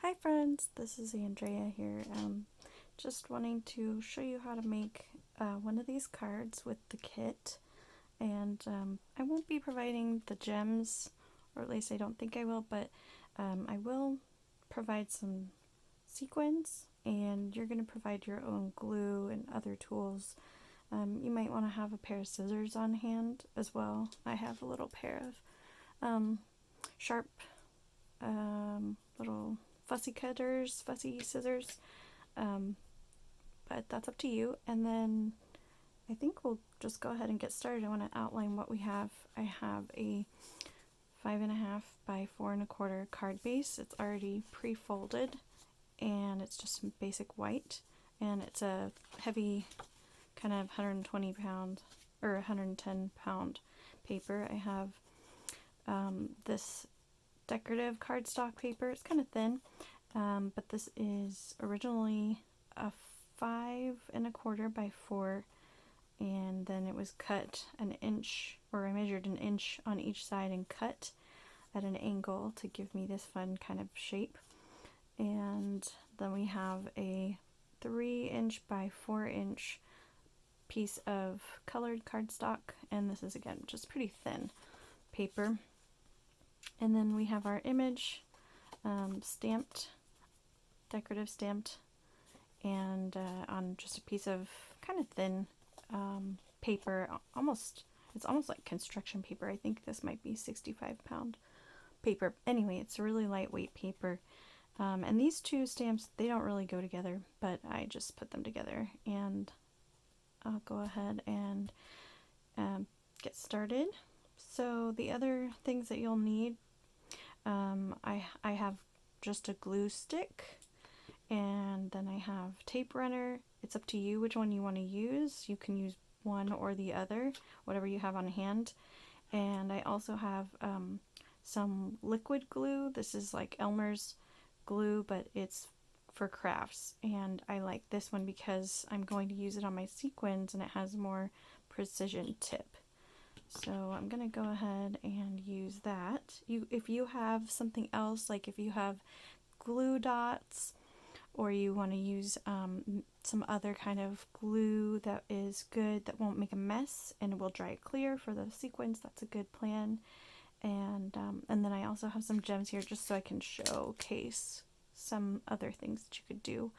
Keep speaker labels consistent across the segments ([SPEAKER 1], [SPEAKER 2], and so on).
[SPEAKER 1] Hi friends, this is Andrea here. Just wanting to show you how to make one of these cards with the kit, and I won't be providing the gems, or at least I don't think I will, but I will provide some sequins, and you're going to provide your own glue and other tools. You might want to have a pair of scissors on hand as well. I have a little pair of sharp little fussy scissors, but that's up to you. And then I think we'll just go ahead and get started. I want to outline what we have. I have a 5.5 by 4 1/4 card base. It's already pre-folded, and it's just some basic white, and it's a heavy kind of 120 pound or 110 pound paper. I have this decorative cardstock paper. It's kind of thin, but this is originally a 5 1/4 by 4, and then it was cut an inch, or I measured an inch on each side and cut at an angle to give me this fun kind of shape. And then we have a 3" by 4" piece of colored cardstock, and this is again just pretty thin paper. And then we have our image, stamped, decorative stamped, and on just a piece of kind of thin paper. It's almost like construction paper. I think this might be 65 pound paper. Anyway, it's a really lightweight paper. And these two stamps, they don't really go together, but I just put them together, and I'll go ahead and get started. So the other things that you'll need, I have just a glue stick, and then I have tape runner. It's up to you which one you want to use. You can use one or the other, whatever you have on hand. And I also have some liquid glue. This is like Elmer's glue, but it's for crafts, and I like this one because I'm going to use it on my sequins, and it has more precision tip. So I'm gonna go ahead and use that. If you have something else, like if you have glue dots, or you want to use some other kind of glue that is good, that won't make a mess and will dry it clear for the sequins, that's a good plan. And then I also have some gems here just so I can showcase some other things that you could do.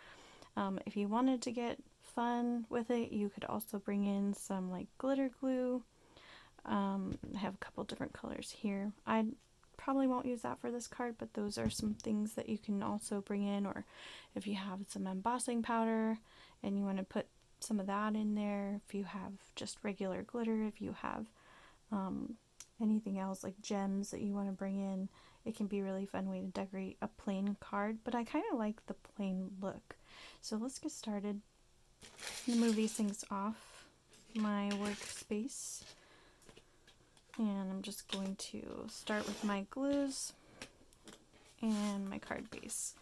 [SPEAKER 1] If you wanted to get fun with it, you could also bring in some like glitter glue. I have a couple different colors here. I probably won't use that for this card, but those are some things that you can also bring in. Or if you have some embossing powder and you want to put some of that in there, if you have just regular glitter, if you have anything else like gems that you want to bring in, it can be a really fun way to decorate a plain card. But I kind of like the plain look. So let's get started. I'm going to move these things off my workspace, and I'm just going to start with my glues and my card base.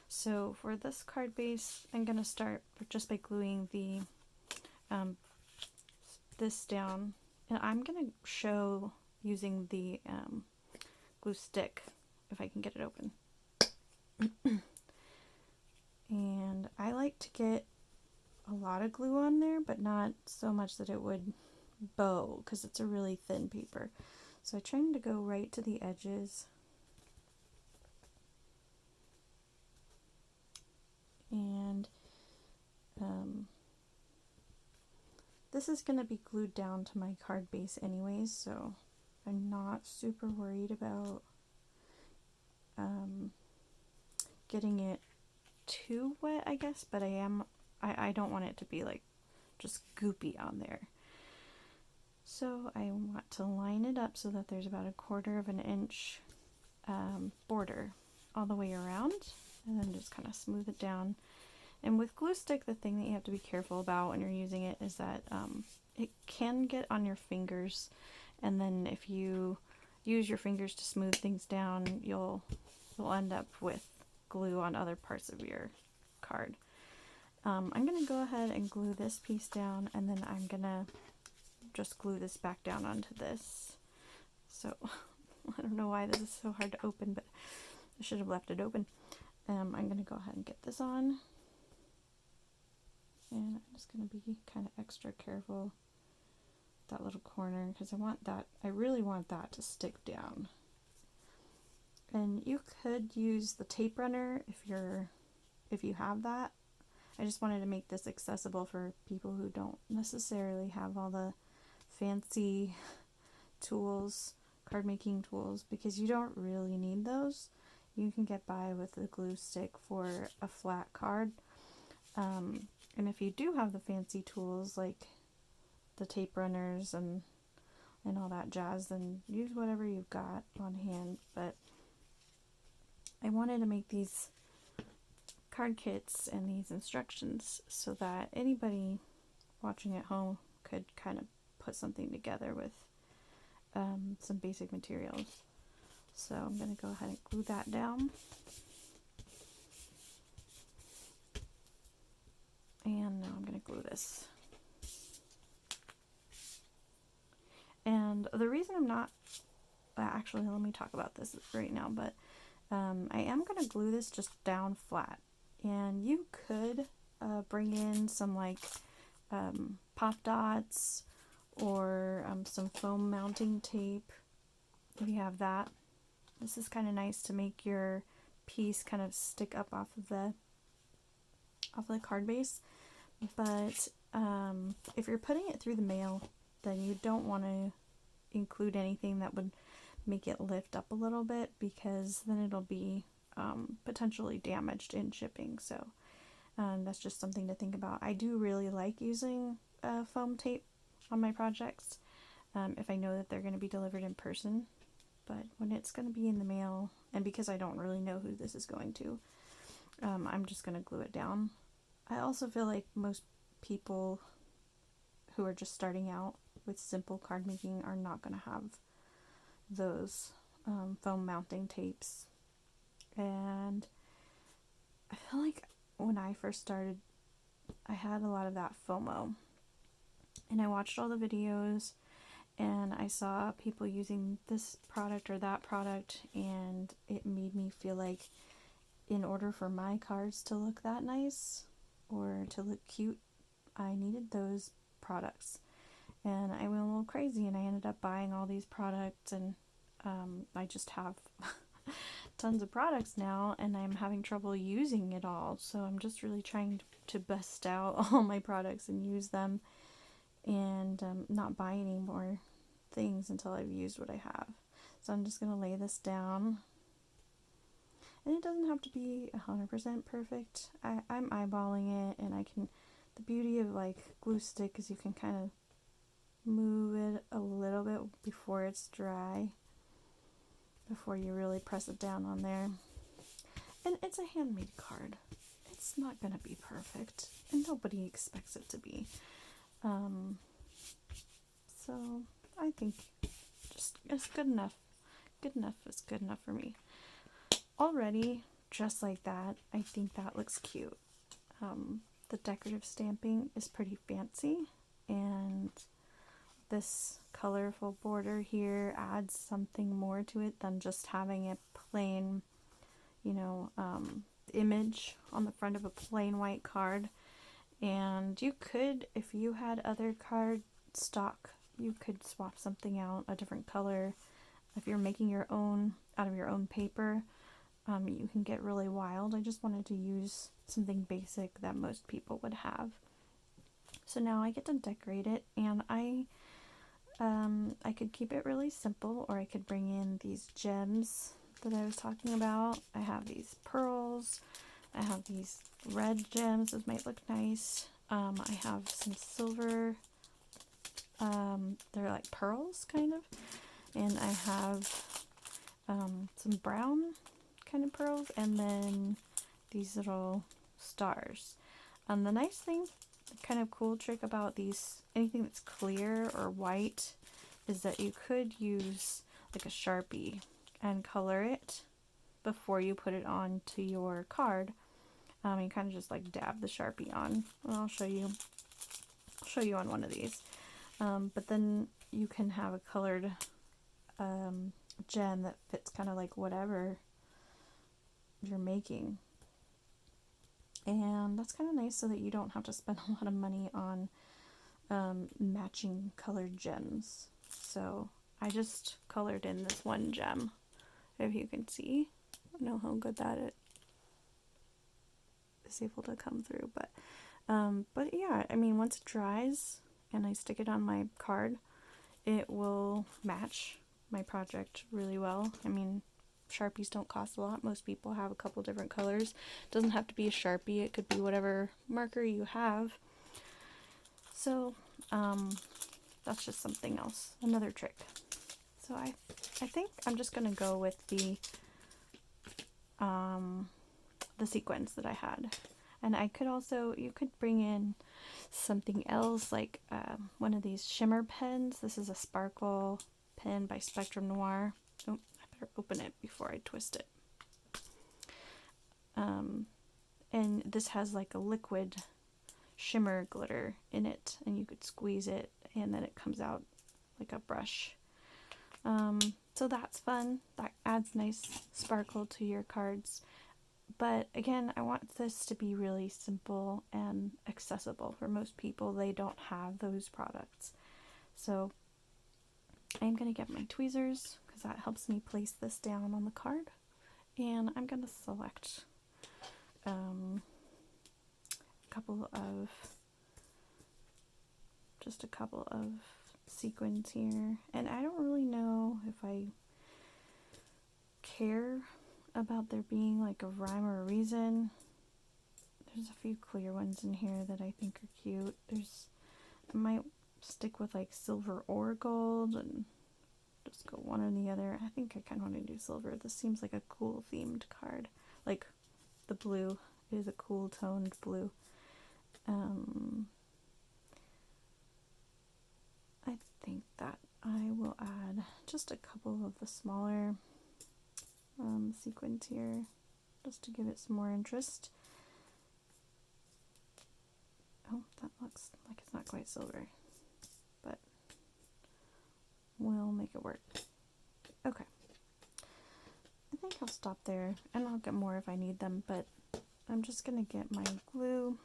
[SPEAKER 1] So for this card base, I'm going to start just by gluing the this down, and I'm going to show using the glue stick if I can get it open. And I like to get a lot of glue on there, but not so much that it would bow, because it's a really thin paper. So I'm trying to go right to the edges, and this is going to be glued down to my card base anyways, so I'm not super worried about getting it too wet, I guess, but I don't want it to be like just goopy on there. So I want to line it up so that there's about 1/4 inch border all the way around, and then just kind of smooth it down. And with glue stick, the thing that you have to be careful about when you're using it is that it can get on your fingers, and then if you use your fingers to smooth things down, you'll end up with glue on other parts of your card. I'm going to go ahead and glue this piece down, and then I'm going to just glue this back down onto this. So I don't know why this is so hard to open, but I should have left it open. I'm going to go ahead and get this on. And I'm just going to be kind of extra careful with that little corner because I really want that to stick down. And you could use the tape runner if you have that. I just wanted to make this accessible for people who don't necessarily have all the fancy tools, card making tools, because you don't really need those. You can get by with a glue stick for a flat card. And if you do have the fancy tools like the tape runners and all that jazz, then use whatever you've got on hand. But I wanted to make these card kits and these instructions so that anybody watching at home could kind of put something together with some basic materials. So I'm going to go ahead and glue that down. And now I'm going to glue this. And the reason I'm not, actually let me talk about this right now, but I am going to glue this just down flat. And you could bring in some like pop dots or some foam mounting tape if you have that. This is kind of nice to make your piece kind of stick up off of the card base. But if you're putting it through the mail, then you don't want to include anything that would make it lift up a little bit, because then it'll be potentially damaged in shipping. So that's just something to think about. I do really like using foam tape on my projects if I know that they're going to be delivered in person. But when it's going to be in the mail, and because I don't really know who this is going to, I'm just going to glue it down. I also feel like most people who are just starting out with simple card making are not going to have those foam mounting tapes. And I feel like when I first started, I had a lot of that FOMO. And I watched all the videos and I saw people using this product or that product, and it made me feel like in order for my cards to look that nice or to look cute, I needed those products. And I went a little crazy and I ended up buying all these products, and I just have tons of products now and I'm having trouble using it all. So I'm just really trying to bust out all my products and use them, and not buy any more things until I've used what I have. So I'm just going to lay this down. And it doesn't have to be 100% perfect. I'm eyeballing it, and I can, the beauty of like glue stick is you can kind of move it a little bit before it's dry, before you really press it down on there. And it's a handmade card. It's not going to be perfect, and nobody expects it to be. So I think just it's good enough. Good enough is good enough for me. Already, just like that, I think that looks cute. The decorative stamping is pretty fancy, and this colorful border here adds something more to it than just having a plain, image on the front of a plain white card. And you could, if you had other card stock, you could swap something out, a different color. If you're making your own out of your own paper, you can get really wild. I just wanted to use something basic that most people would have. So now I get to decorate it, and I could keep it really simple, or I could bring in these gems that I was talking about. I have these pearls. I have these red gems. Those might look nice. I have some silver. They're like pearls, kind of. And I have some brown kind of pearls, and then these little stars. The nice thing, kind of cool trick about these, anything that's clear or white, is that you could use like a Sharpie and color it before you put it onto your card. You kind of just like dab the Sharpie on. And I'll show you on one of these. But then you can have a colored gem that fits kind of like whatever you're making. And that's kind of nice so that you don't have to spend a lot of money on matching colored gems. So I just colored in this one gem, if you can see. I don't know how good that it is able to come through, but yeah, I mean, once it dries and I stick it on my card, it will match my project really well. I mean, Sharpies don't cost a lot. Most people have a couple different colors. It doesn't have to be a Sharpie. It could be whatever marker you have. So that's just something else, another trick. So I think I'm just gonna go with the sequins that I had, and I could also, you could bring in something else like one of these shimmer pens. This is a sparkle pen by Spectrum Noir. Oh, I better open it before I twist it. And this has like a liquid shimmer glitter in it, and you could squeeze it and then it comes out like a brush. So that's fun. That adds nice sparkle to your cards. But again, I want this to be really simple and accessible for most people. They don't have those products. So I'm going to get my tweezers because that helps me place this down on the card. And I'm going to select a couple of sequins here. And I don't really know if I care about there being like a rhyme or a reason. There's a few clear ones in here that I think are cute. I might stick with like silver or gold and just go one or the other. I think I kind of want to do silver. This seems like a cool themed card. Like the blue is a cool toned blue. I think that I will add just a couple of the smaller sequins here just to give it some more interest. Oh, that looks like it's not quite silver, but we'll make it work. Okay, I think I'll stop there, and I'll get more if I need them, but I'm just gonna get my glue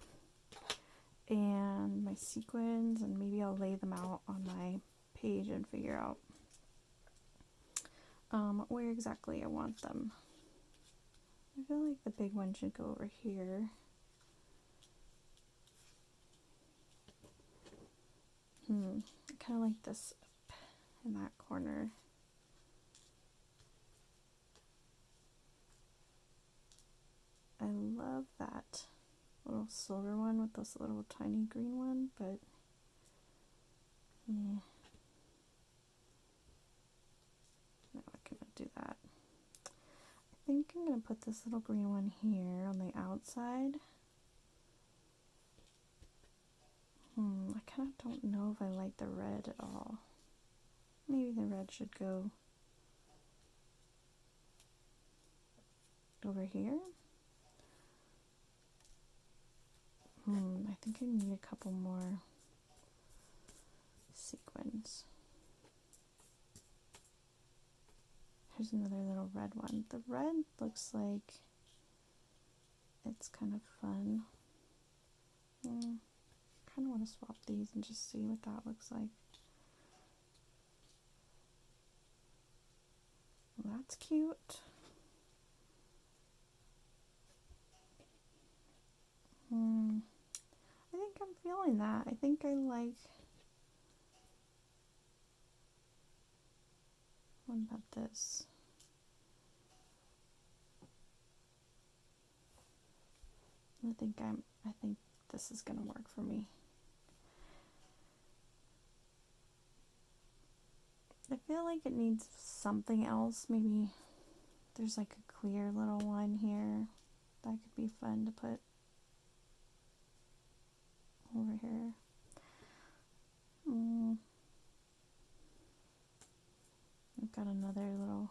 [SPEAKER 1] and my sequins, and maybe I'll lay them out on my page and figure out where exactly I want them. I feel like the big one should go over here. I kind of like this up in that corner. I love that little silver one with this little tiny green one, but yeah. No, I cannot do that. I think I'm going to put this little green one here on the outside. I kind of don't know if I like the red at all. Maybe the red should go over here. I think I need a couple more sequins. Here's another little red one. The red looks like it's kind of fun. Kind of want to swap these and just see what that looks like. Well, that's cute. I think I'm feeling that. I think I like... What about this? I think this is gonna work for me. I feel like it needs something else. Maybe there's like a clear little one here that could be fun to put over here. I've got another little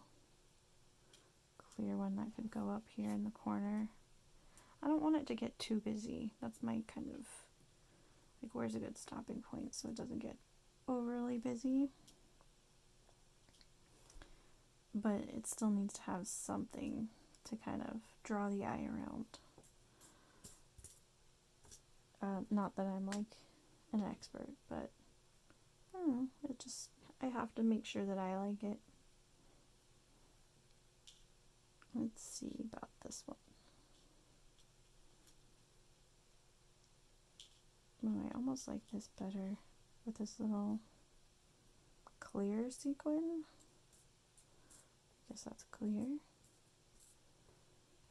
[SPEAKER 1] clear one that could go up here in the corner. I don't want it to get too busy. That's my kind of, like, where's a good stopping point so it doesn't get overly busy. But it still needs to have something to kind of draw the eye around. Not that I'm like an expert, but I don't know, I have to make sure that I like it. Let's see about this one. Oh, I almost like this better with this little clear sequin. I guess that's clear.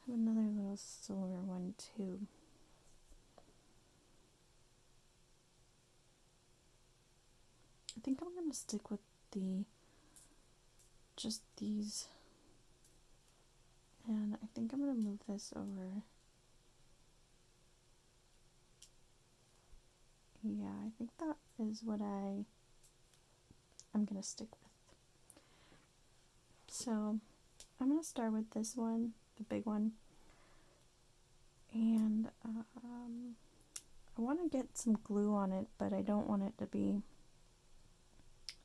[SPEAKER 1] I have another little silver one too. I think I'm going to stick with just these. And I think I'm going to move this over. Yeah, I think that is what I'm going to stick with. So I'm going to start with this one, the big one. And I want to get some glue on it, but I don't want it to be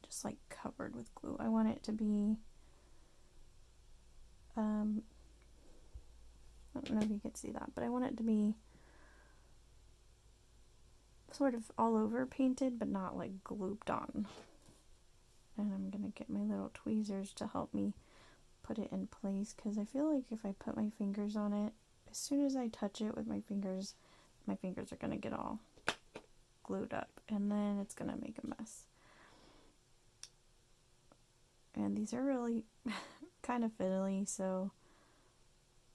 [SPEAKER 1] just like covered with glue. I want it to be, I don't know if you can see that, but I want it to be sort of all over painted, but not like glued on. And I'm gonna get my little tweezers to help me put it in place, because I feel like if I put my fingers on it, as soon as I touch it with my fingers are gonna get all glued up, and then it's gonna make a mess. And these are really kind of fiddly, so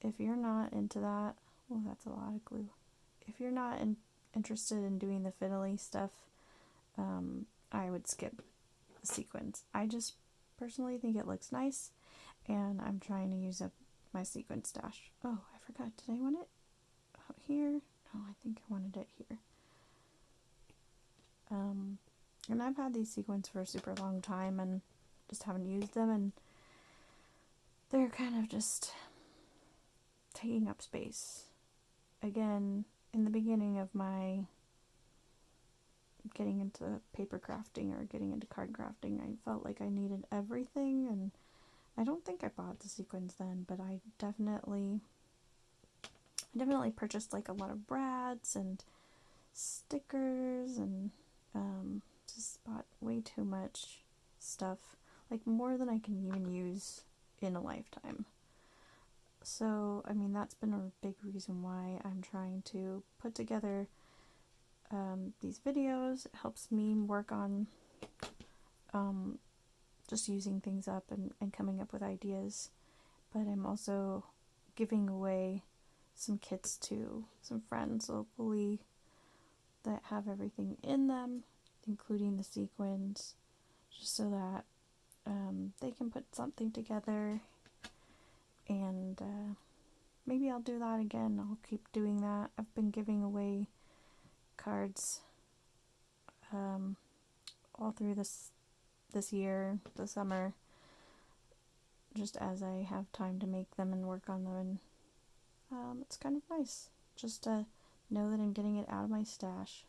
[SPEAKER 1] if you're not into that, well, that's a lot of glue. If you're not interested in doing the fiddly stuff, I would skip the sequins. I just personally think it looks nice, and I'm trying to use up my sequin stash. Oh, I forgot. Did I want it out here? No, I think I wanted it here. And I've had these sequins for a super long time and just haven't used them, and they're kind of just taking up space. Again, in the beginning of my getting into paper crafting or getting into card crafting, I felt like I needed everything, and I don't think I bought the sequins then, but I definitely purchased like a lot of brads and stickers, and just bought way too much stuff, like more than I can even use in a lifetime. So, I mean, that's been a big reason why I'm trying to put together these videos. It helps me work on just using things up and coming up with ideas. But I'm also giving away some kits to some friends locally that have everything in them, including the sequins, just so that they can put something together. And maybe I'll do that again. I'll keep doing that. I've been giving away cards all through this year, the summer, just as I have time to make them and work on them. And it's kind of nice just to know that I'm getting it out of my stash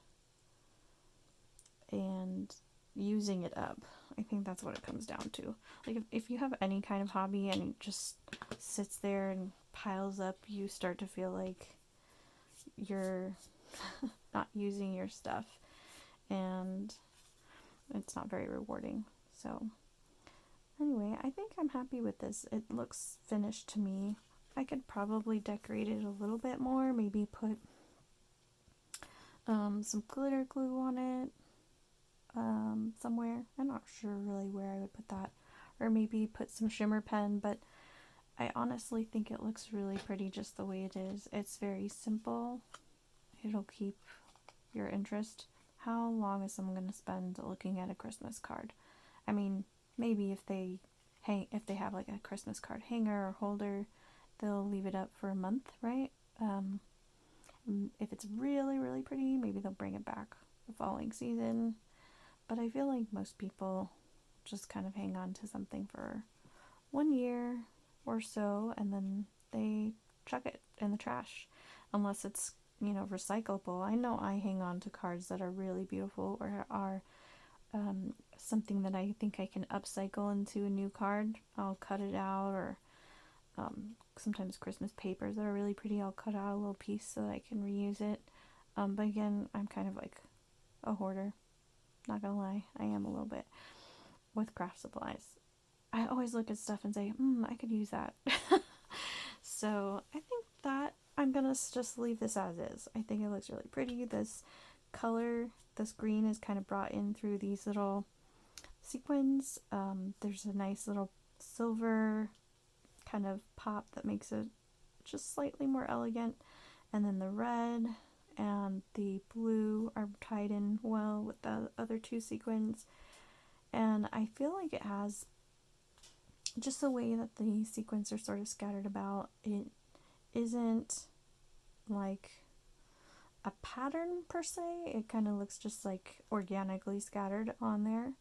[SPEAKER 1] and using it up. I think that's what it comes down to. Like, if you have any kind of hobby and it just sits there and piles up, you start to feel like you're not using your stuff, and it's not very rewarding. So anyway, I think I'm happy with this. It looks finished to me. I could probably decorate it a little bit more, maybe put some glitter glue on it somewhere. I'm not sure really where I would put that, or maybe put some shimmer pen, but I honestly think it looks really pretty just the way it is. It's very simple. It'll keep your interest. How long is someone going to spend looking at a Christmas card? I mean, maybe if they have like a Christmas card hanger or holder, they'll leave it up for a month, right? If it's really, really pretty, maybe they'll bring it back the following season. But I feel like most people just kind of hang on to something for 1 year or so, and then they chuck it in the trash, unless it's, recyclable. I know I hang on to cards that are really beautiful or are something that I think I can upcycle into a new card. I'll cut it out, or sometimes Christmas papers that are really pretty, I'll cut out a little piece so that I can reuse it. But again, I'm kind of like a hoarder. Not gonna lie, I am a little bit with craft supplies. I always look at stuff and say, I could use that. So I think that I'm gonna just leave this as is. I think it looks really pretty. This color, this green is kind of brought in through these little sequins. There's a nice little silver kind of pop that makes it just slightly more elegant. And then the red and the blue are tied in well with the other two sequins. And I feel like it has just the way that the sequins are sort of scattered about. It isn't like a pattern per se. It kind of looks just like organically scattered on there,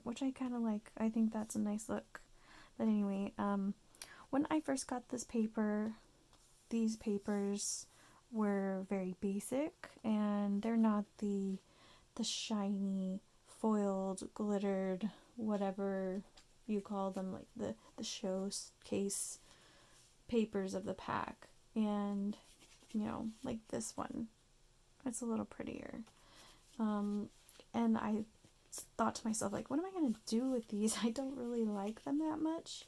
[SPEAKER 1] which I kind of like. I think that's a nice look. But anyway, when I first got this paper, these papers were very basic, and they're not the shiny, foiled, glittered, whatever you call them, like the showcase papers of the pack. And like this one, it's a little prettier. And I thought to myself, like, what am I gonna do with these? I don't really like them that much.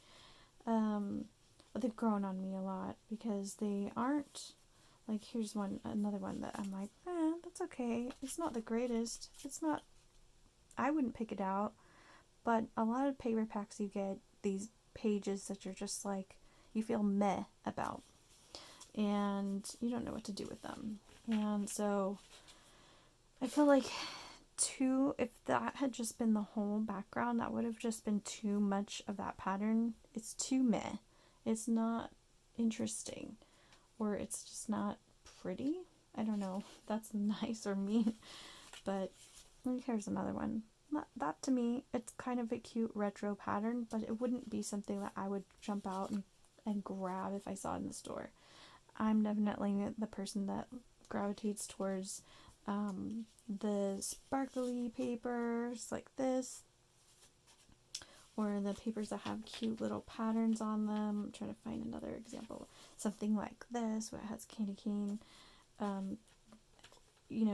[SPEAKER 1] But they've grown on me a lot because they aren't like, here's another one that I'm like, that's okay. It's not the greatest. It's not, I wouldn't pick it out. But a lot of paper packs, you get these pages that you're just like, you feel meh about. And you don't know what to do with them. And so I feel like if that had just been the whole background, that would have just been too much of that pattern. It's too meh. It's not interesting. Or it's just not pretty. I don't know if that's nice or mean. But here's another one. That to me, it's kind of a cute retro pattern, but it wouldn't be something that I would jump out and grab if I saw it in the store. I'm definitely the person that gravitates towards the sparkly papers like this, or the papers that have cute little patterns on them. I'm trying to find another example. Something like this, where it has candy cane.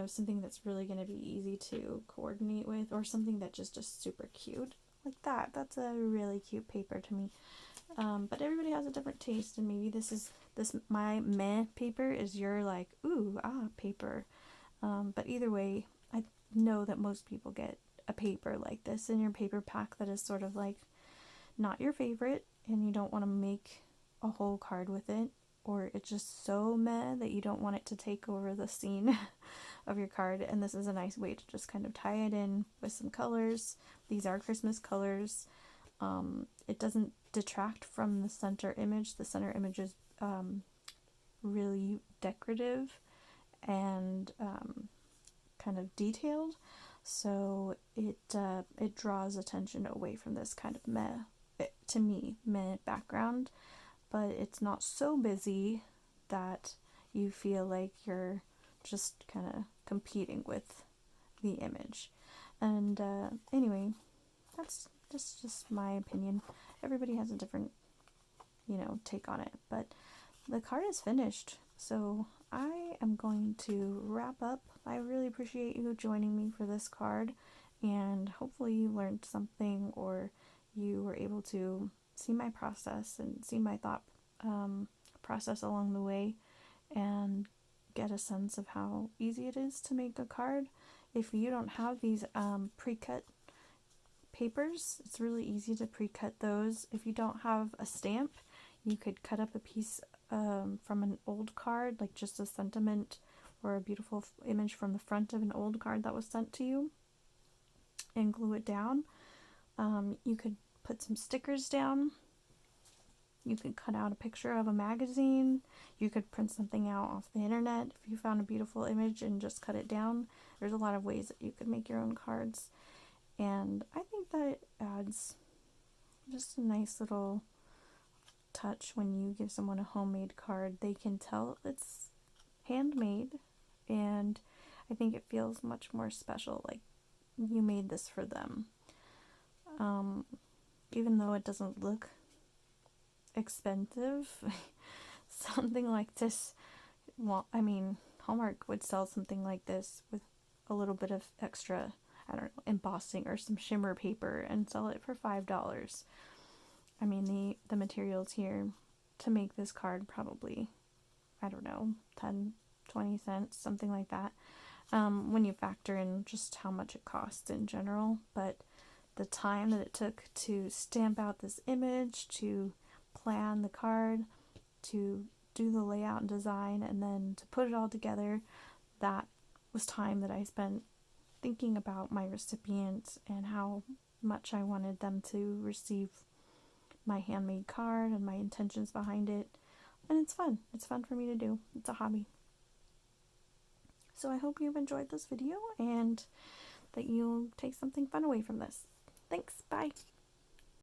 [SPEAKER 1] Something that's really going to be easy to coordinate with, or something that just super cute. Like that. That's a really cute paper to me. But everybody has a different taste, and maybe my meh paper is your like, ooh, paper. But either way, I know that most people get a paper like this in your paper pack that is sort of like not your favorite, and you don't want to make a whole card with it, or it's just so meh that you don't want it to take over the scene of your card. And this is a nice way to just kind of tie it in with some colors. These are Christmas colors. It doesn't detract from the center image. The center image is really decorative and kind of detailed, so it draws attention away from this kind of meh background. But it's not so busy that you feel like you're just kind of competing with the image. And anyway, that's just my opinion. Everybody has a different take on it, but the card is finished, so I am going to wrap up. I really appreciate you joining me for this card, and hopefully you learned something, or you were able to see my process and see my thought process along the way, and get a sense of how easy it is to make a card. If you don't have these pre-cut papers, it's really easy to pre-cut those. If you don't have a stamp, you could cut up a piece from an old card, like just a sentiment or a beautiful image from the front of an old card that was sent to you, and glue it down. You could put some stickers down. You could cut out a picture of a magazine. You could print something out off the internet if you found a beautiful image and just cut it down. There's a lot of ways that you could make your own cards, and I think that it adds just a nice little touch when you give someone a homemade card. They can tell it's handmade, and I think it feels much more special, like you made this for them. Even though it doesn't look expensive, something like this, Hallmark would sell something like this with a little bit of extra, I don't know, embossing or some shimmer paper and sell it for $5. I mean, the materials here to make this card probably, I don't know, 10, 20 cents, something like that, when you factor in just how much it costs in general. But the time that it took to stamp out this image, to plan the card, to do the layout and design, and then to put it all together, that was time that I spent thinking about my recipients and how much I wanted them to receive my handmade card and my intentions behind it. And it's fun. It's fun for me to do. It's a hobby. So I hope you've enjoyed this video and that you'll take something fun away from this. Thanks. Bye.